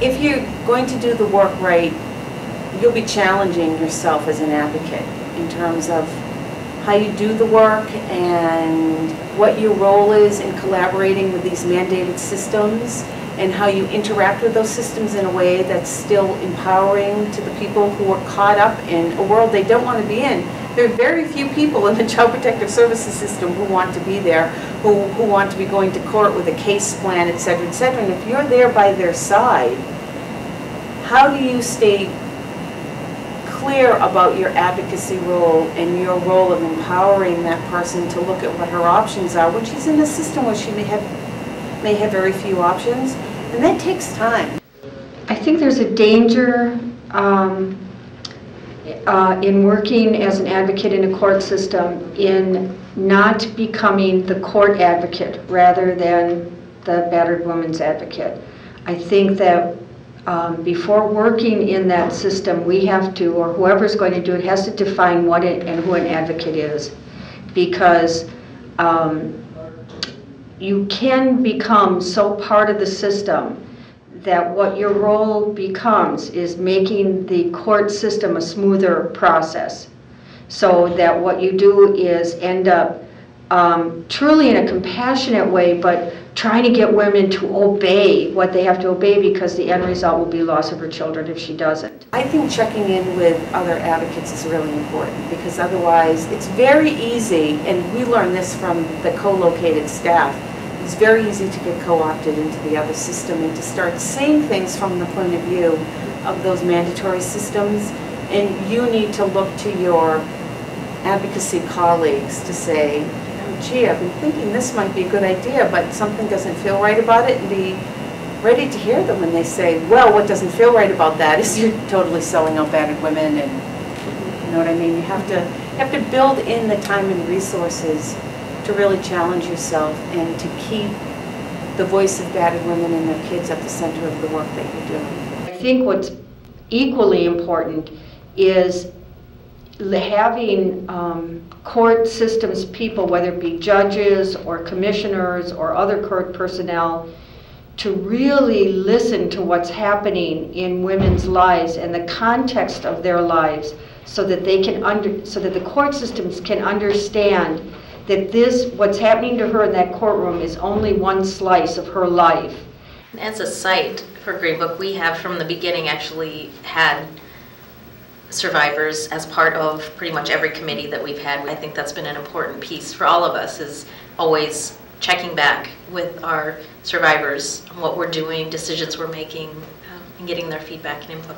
if you're going to do the work right, you'll be challenging yourself as an advocate in terms of how you do the work and what your role is in collaborating with these mandated systems and how you interact with those systems in a way that's still empowering to the people who are caught up in a world they don't want to be in. There are very few people in the Child Protective Services system who want to be there, who want to be going to court with a case plan, et cetera, et cetera. And if you're there by their side, how do you stay clear about your advocacy role and your role of empowering that person to look at what her options are when she's in a system where she may have very few options, and that takes time. I think there's a danger in working as an advocate in a court system in not becoming the court advocate rather than the battered woman's advocate. I think that before working in that system, we have to, or whoever's going to do it, has to define what it and who an advocate is, because you can become so part of the system that what your role becomes is making the court system a smoother process, so that what you do is end up truly in a compassionate way, but trying to get women to obey what they have to obey, because the end result will be loss of her children if she doesn't. I think checking in with other advocates is really important, because otherwise it's very easy, and we learn this from the co-located staff, it's very easy to get co-opted into the other system and to start seeing things from the point of view of those mandatory systems. And you need to look to your advocacy colleagues to say, oh, gee, I've been thinking this might be a good idea, but something doesn't feel right about it, and be ready to hear them when they say, well, what doesn't feel right about that is you're totally selling out battered women, and you know what I mean? You have to build in the time and resources to really challenge yourself and to keep the voice of battered women and their kids at the center of the work that you're doing. I think what's equally important is having court systems people, whether it be judges or commissioners or other court personnel, to really listen to what's happening in women's lives and the context of their lives, so that they can so that the court systems can understand that what's happening to her in that courtroom is only one slice of her life. As a site for Green Book, we have from the beginning actually had survivors as part of pretty much every committee that we've had. I think that's been an important piece for all of us, is always checking back with our survivors on what we're doing, decisions we're making, and getting their feedback and input.